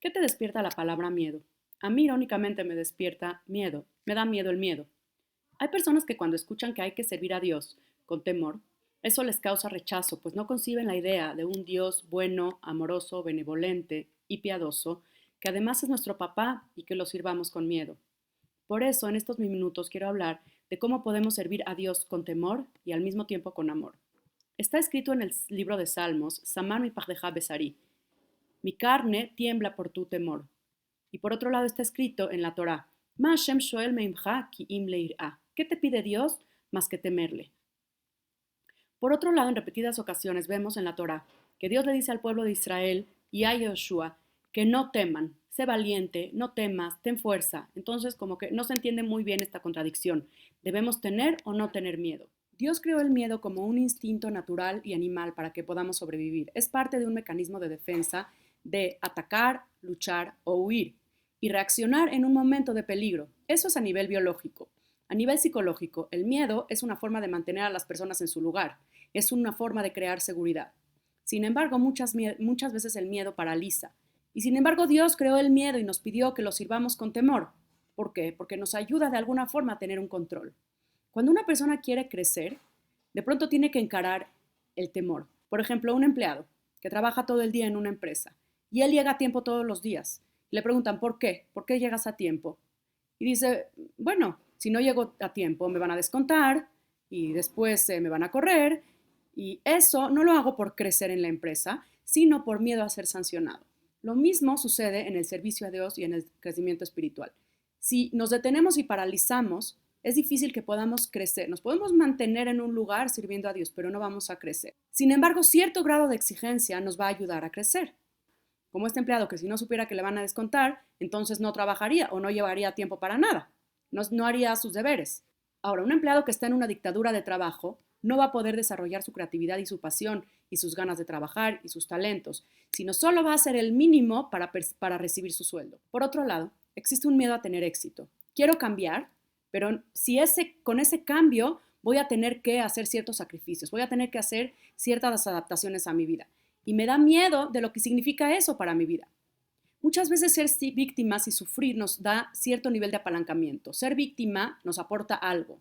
¿Qué te despierta la palabra miedo? A mí irónicamente me despierta miedo, me da miedo el miedo. Hay personas que cuando escuchan que hay que servir a Dios con temor, eso les causa rechazo, pues no conciben la idea de un Dios bueno, amoroso, benevolente y piadoso, que además es nuestro papá y que lo sirvamos con miedo. Por eso, en estos minutos quiero hablar de cómo podemos servir a Dios con temor y al mismo tiempo con amor. Está escrito en el libro de Salmos, Samar mi pajdeja besari, mi carne tiembla por tu temor. Y por otro lado está escrito en la Torá, Ma Hashem shoel meimcha ki im leirá. ¿Qué te pide Dios más que temerle? Por otro lado, en repetidas ocasiones vemos en la Torá que Dios le dice al pueblo de Israel y a Yoshua que no teman, sé valiente, no temas, ten fuerza. Entonces, como que no se entiende muy bien esta contradicción. ¿Debemos tener o no tener miedo? Dios creó el miedo como un instinto natural y animal para que podamos sobrevivir. Es parte de un mecanismo de defensa de atacar, luchar o huir y reaccionar en un momento de peligro. Eso es a nivel biológico. A nivel psicológico, el miedo es una forma de mantener a las personas en su lugar, es una forma de crear seguridad. Sin embargo, muchas veces el miedo paraliza. Y sin embargo, Dios creó el miedo y nos pidió que lo sirvamos con temor. ¿Por qué? Porque nos ayuda de alguna forma a tener un control. Cuando una persona quiere crecer, de pronto tiene que encarar el temor. Por ejemplo, un empleado que trabaja todo el día en una empresa y él llega a tiempo todos los días. Le preguntan, ¿por qué? ¿Por qué llegas a tiempo? Y dice, bueno, si no llego a tiempo me van a descontar y después me van a correr y eso no lo hago por crecer en la empresa, sino por miedo a ser sancionado. Lo mismo sucede en el servicio a Dios y en el crecimiento espiritual. Si nos detenemos y paralizamos, es difícil que podamos crecer. Nos podemos mantener en un lugar sirviendo a Dios, pero no vamos a crecer. Sin embargo, cierto grado de exigencia nos va a ayudar a crecer. Como este empleado que si no supiera que le van a descontar, entonces no trabajaría o no llevaría tiempo para nada, no haría sus deberes. Ahora, un empleado que está en una dictadura de trabajo no va a poder desarrollar su creatividad y su pasión y sus ganas de trabajar y sus talentos, sino solo va a hacer el mínimo para recibir su sueldo. Por otro lado, existe un miedo a tener éxito. Quiero cambiar, pero si con ese cambio voy a tener que hacer ciertos sacrificios, voy a tener que hacer ciertas adaptaciones a mi vida. Y me da miedo de lo que significa eso para mi vida. Muchas veces ser víctimas y sufrir nos da cierto nivel de apalancamiento. Ser víctima nos aporta algo.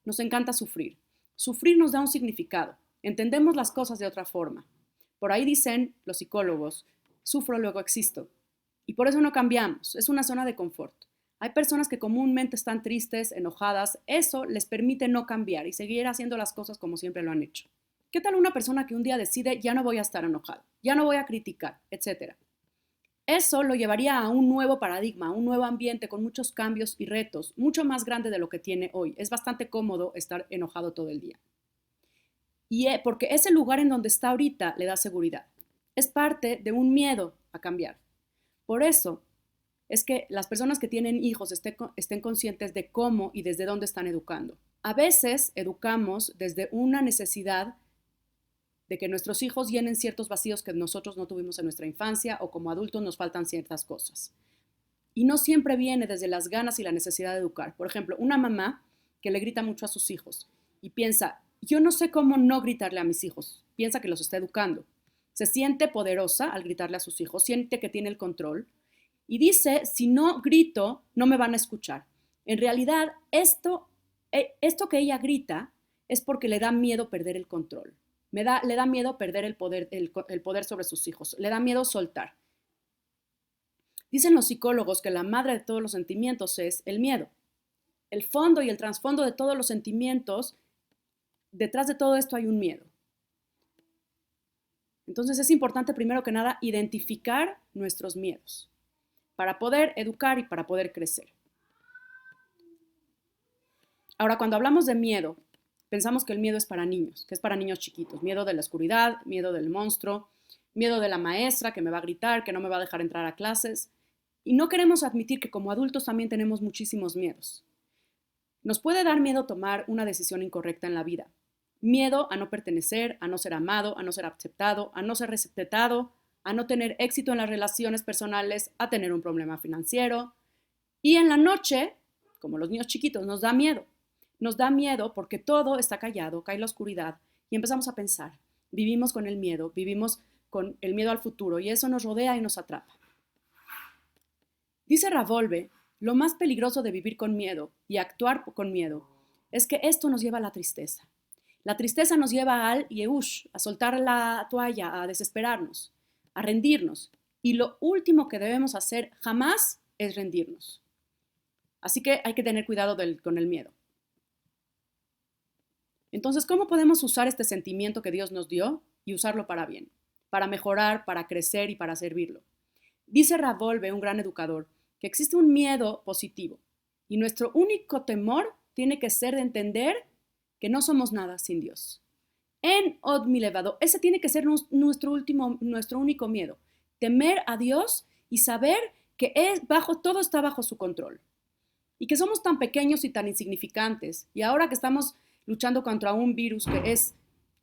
Nos encanta sufrir. Sufrir nos da un significado. Entendemos las cosas de otra forma. Por ahí dicen los psicólogos, sufro, luego existo. Y por eso no cambiamos. Es una zona de confort. Hay personas que comúnmente están tristes, enojadas. Eso les permite no cambiar y seguir haciendo las cosas como siempre lo han hecho. ¿Qué tal una persona que un día decide ya no voy a estar enojado, ya no voy a criticar, etcétera? Eso lo llevaría a un nuevo paradigma, a un nuevo ambiente con muchos cambios y retos, mucho más grande de lo que tiene hoy. Es bastante cómodo estar enojado todo el día. Y porque ese lugar en donde está ahorita le da seguridad. Es parte de un miedo a cambiar. Por eso es que las personas que tienen hijos estén conscientes de cómo y desde dónde están educando. A veces educamos desde una necesidad de que nuestros hijos llenen ciertos vacíos que nosotros no tuvimos en nuestra infancia o como adultos nos faltan ciertas cosas. Y no siempre viene desde las ganas y la necesidad de educar. Por ejemplo, una mamá que le grita mucho a sus hijos y piensa, yo no sé cómo no gritarle a mis hijos, piensa que los está educando. Se siente poderosa al gritarle a sus hijos, siente que tiene el control y dice, si no grito, no me van a escuchar. En realidad, esto que ella grita es porque le da miedo perder el control. Le da miedo perder el poder sobre sus hijos, le da miedo soltar. Dicen los psicólogos que la madre de todos los sentimientos es el miedo. El fondo y el trasfondo de todos los sentimientos, detrás de todo esto hay un miedo. Entonces es importante primero que nada identificar nuestros miedos para poder educar y para poder crecer. Ahora, cuando hablamos de miedo, pensamos que el miedo es para niños, que es para niños chiquitos. Miedo de la oscuridad, miedo del monstruo, miedo de la maestra que me va a gritar, que no me va a dejar entrar a clases. Y no queremos admitir que como adultos también tenemos muchísimos miedos. Nos puede dar miedo tomar una decisión incorrecta en la vida. Miedo a no pertenecer, a no ser amado, a no ser aceptado, a no ser respetado, a no tener éxito en las relaciones personales, a tener un problema financiero. Y en la noche, como los niños chiquitos, nos da miedo. Nos da miedo porque todo está callado, cae la oscuridad y empezamos a pensar. Vivimos con el miedo, vivimos con el miedo al futuro y eso nos rodea y nos atrapa. Dice Ravolve, lo más peligroso de vivir con miedo y actuar con miedo es que esto nos lleva a la tristeza. La tristeza nos lleva al yeush, a soltar la toalla, a desesperarnos, a rendirnos. Y lo último que debemos hacer jamás es rendirnos. Así que hay que tener cuidado con el miedo. Entonces, ¿cómo podemos usar este sentimiento que Dios nos dio y usarlo para bien? Para mejorar, para crecer y para servirlo. Dice Ravolve, un gran educador, que existe un miedo positivo y nuestro único temor tiene que ser de entender que no somos nada sin Dios. En Od Milevado, ese tiene que ser nuestro único miedo. Temer a Dios y saber que todo está bajo su control. Y que somos tan pequeños y tan insignificantes. Y ahora que estamos luchando contra un virus que es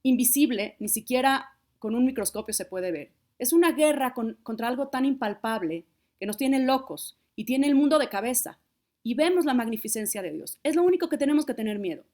invisible, ni siquiera con un microscopio se puede ver. Es una guerra contra algo tan impalpable que nos tiene locos y tiene el mundo de cabeza. Y vemos la magnificencia de Dios. Es lo único que tenemos que tener miedo.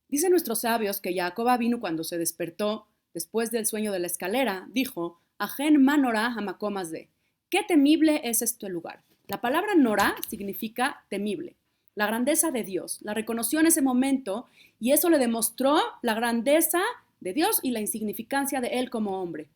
Dicen nuestros sabios que Jacob Avinu, cuando se despertó después del sueño de la escalera, dijo, Ajen manora hamakomas de. Qué temible es este lugar. La palabra Norá significa temible, la grandeza de Dios. La reconoció en ese momento y eso le demostró la grandeza de Dios y la insignificancia de él como hombre.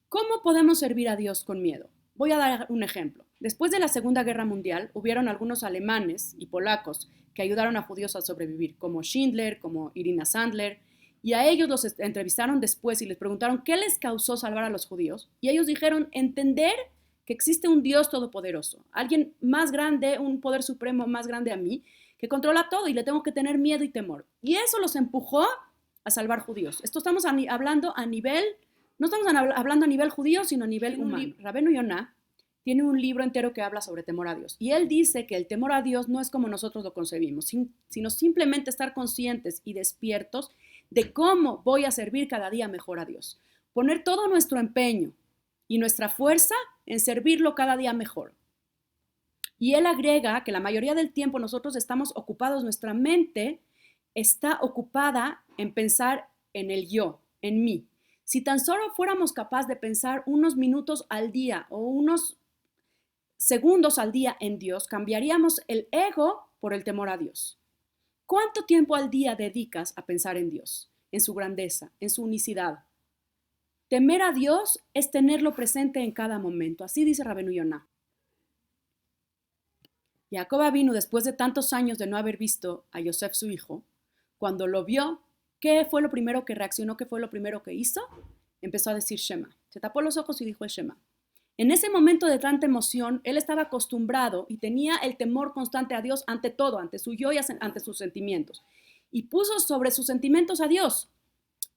¿Cómo podemos servir a Dios con miedo? Voy a dar un ejemplo. Después de la Segunda Guerra Mundial, hubieron algunos alemanes y polacos que ayudaron a judíos a sobrevivir, como Schindler, como Irina Sandler, y a ellos los entrevistaron después y les preguntaron qué les causó salvar a los judíos, y ellos dijeron entender que existe un Dios todopoderoso, alguien más grande, un poder supremo más grande a mí, que controla todo y le tengo que tener miedo y temor. Y eso los empujó a salvar judíos. Esto estamos hablando a nivel, no estamos hablando a nivel judío, sino a nivel humano. Rabenu Yonah tiene un libro entero que habla sobre temor a Dios. Y él dice que el temor a Dios no es como nosotros lo concebimos, sino simplemente estar conscientes y despiertos de cómo voy a servir cada día mejor a Dios. Poner todo nuestro empeño y nuestra fuerza en servirlo cada día mejor. Y él agrega que la mayoría del tiempo nosotros estamos ocupados, nuestra mente está ocupada en pensar en el yo, en mí. Si tan solo fuéramos capaces de pensar unos minutos al día o unos segundos al día en Dios, cambiaríamos el ego por el temor a Dios. ¿Cuánto tiempo al día dedicas a pensar en Dios, en su grandeza, en su unicidad? Temer a Dios es tenerlo presente en cada momento. Así dice Rabenu Yonah. Jacob Avinu, después de tantos años de no haber visto a Yosef, su hijo, cuando lo vio, ¿qué fue lo primero que reaccionó? ¿Qué fue lo primero que hizo? Empezó a decir Shema. Se tapó los ojos y dijo el Shema. En ese momento de tanta emoción, él estaba acostumbrado y tenía el temor constante a Dios ante todo, ante su yo y ante sus sentimientos. Y puso sobre sus sentimientos a Dios.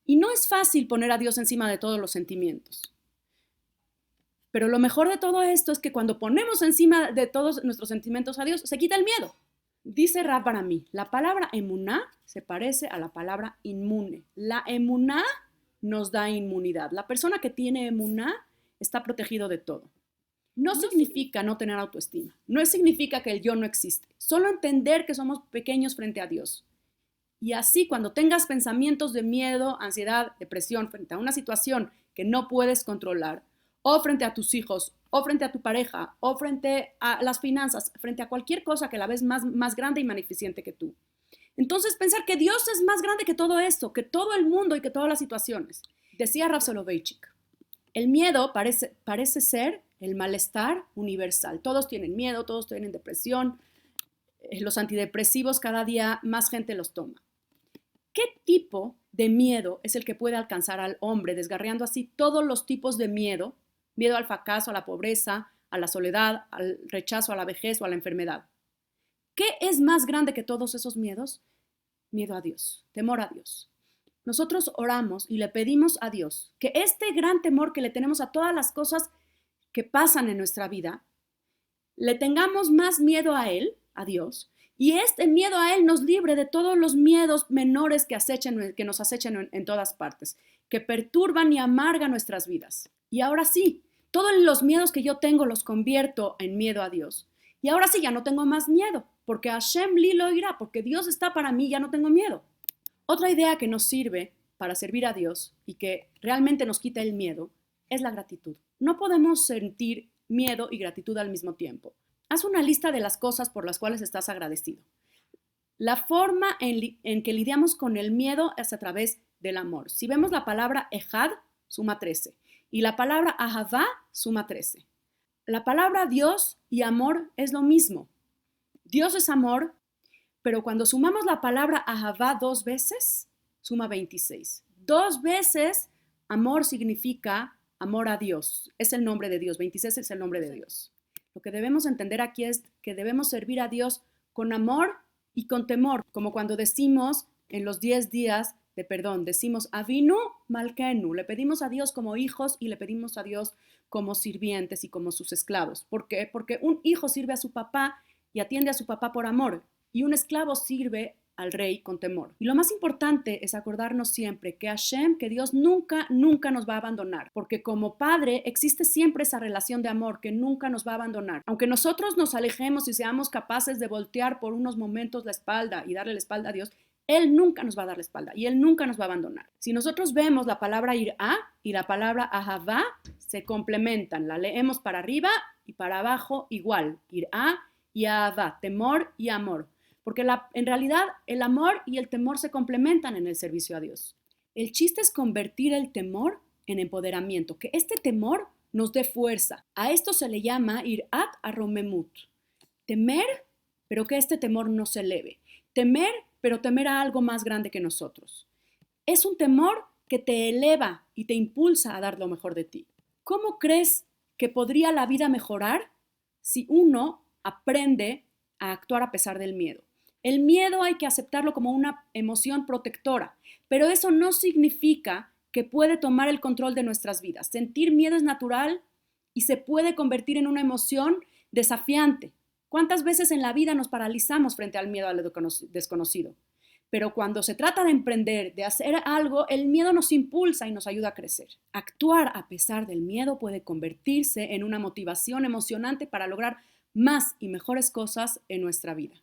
Y no es fácil poner a Dios encima de todos los sentimientos. Pero lo mejor de todo esto es que cuando ponemos encima de todos nuestros sentimientos a Dios, se quita el miedo. Dice Rab Barami, la palabra emuná se parece a la palabra inmune. La emuná nos da inmunidad. La persona que tiene emuná está protegido de todo. No significa no tener autoestima. No significa que el yo no existe. Solo entender que somos pequeños frente a Dios. Y así cuando tengas pensamientos de miedo, ansiedad, depresión frente a una situación que no puedes controlar, o frente a tus hijos, o frente a tu pareja, o frente a las finanzas, frente a cualquier cosa que la ves más grande y magnificente que tú. Entonces pensar que Dios es más grande que todo esto, que todo el mundo y que todas las situaciones. Decía Rav Soloveitchik, el miedo parece ser el malestar universal. Todos tienen miedo, todos tienen depresión. Los antidepresivos cada día más gente los toma. ¿Qué tipo de miedo es el que puede alcanzar al hombre, desgarrando así todos los tipos de miedo? Miedo al fracaso, a la pobreza, a la soledad, al rechazo, a la vejez o a la enfermedad. ¿Qué es más grande que todos esos miedos? Miedo a Dios, temor a Dios. Nosotros oramos y le pedimos a Dios que este gran temor que le tenemos a todas las cosas que pasan en nuestra vida, le tengamos más miedo a Él, a Dios, y este miedo a Él nos libre de todos los miedos menores que nos acechan en todas partes, que perturban y amargan nuestras vidas. Y ahora sí, todos los miedos que yo tengo los convierto en miedo a Dios. Y ahora sí, ya no tengo más miedo, porque Hashem li lo irá, porque Dios está para mí, ya no tengo miedo. Otra idea que nos sirve para servir a Dios y que realmente nos quita el miedo es la gratitud. No podemos sentir miedo y gratitud al mismo tiempo. Haz una lista de las cosas por las cuales estás agradecido. La forma en que lidiamos con el miedo es a través del amor. Si vemos la palabra ejad, suma 13. Y la palabra ahavá, suma 13. La palabra Dios y amor es lo mismo. Dios es amor, pero cuando sumamos la palabra ahavá 2 veces, suma 26. 2 veces amor significa amor a Dios. Es el nombre de Dios. 26 es el nombre de Dios. Lo que debemos entender aquí es que debemos servir a Dios con amor y con temor, como cuando decimos en los 10 días de perdón, decimos Avinu Malkenu, le pedimos a Dios como hijos y le pedimos a Dios como sirvientes y como sus esclavos. ¿Por qué? Porque un hijo sirve a su papá y atiende a su papá por amor, y un esclavo sirve al rey con temor. Y lo más importante es acordarnos siempre que Hashem, que Dios nunca nos va a abandonar, porque como Padre existe siempre esa relación de amor que nunca nos va a abandonar. Aunque nosotros nos alejemos y seamos capaces de voltear por unos momentos la espalda y darle la espalda a Dios, Él nunca nos va a dar la espalda y Él nunca nos va a abandonar. Si nosotros vemos la palabra irá y la palabra ahavá, se complementan. La leemos para arriba y para abajo igual. Irá y ahavá, temor y amor. Porque en realidad el amor y el temor se complementan en el servicio a Dios. El chiste es convertir el temor en empoderamiento, que este temor nos dé fuerza. A esto se le llama irat aromemut. Temer, pero que este temor no se eleve. Temer, pero temer a algo más grande que nosotros. Es un temor que te eleva y te impulsa a dar lo mejor de ti. ¿Cómo crees que podría la vida mejorar si uno aprende a actuar a pesar del miedo? El miedo hay que aceptarlo como una emoción protectora, pero eso no significa que puede tomar el control de nuestras vidas. Sentir miedo es natural y se puede convertir en una emoción desafiante. ¿Cuántas veces en la vida nos paralizamos frente al miedo al desconocido? Pero cuando se trata de emprender, de hacer algo, el miedo nos impulsa y nos ayuda a crecer. Actuar a pesar del miedo puede convertirse en una motivación emocionante para lograr más y mejores cosas en nuestra vida.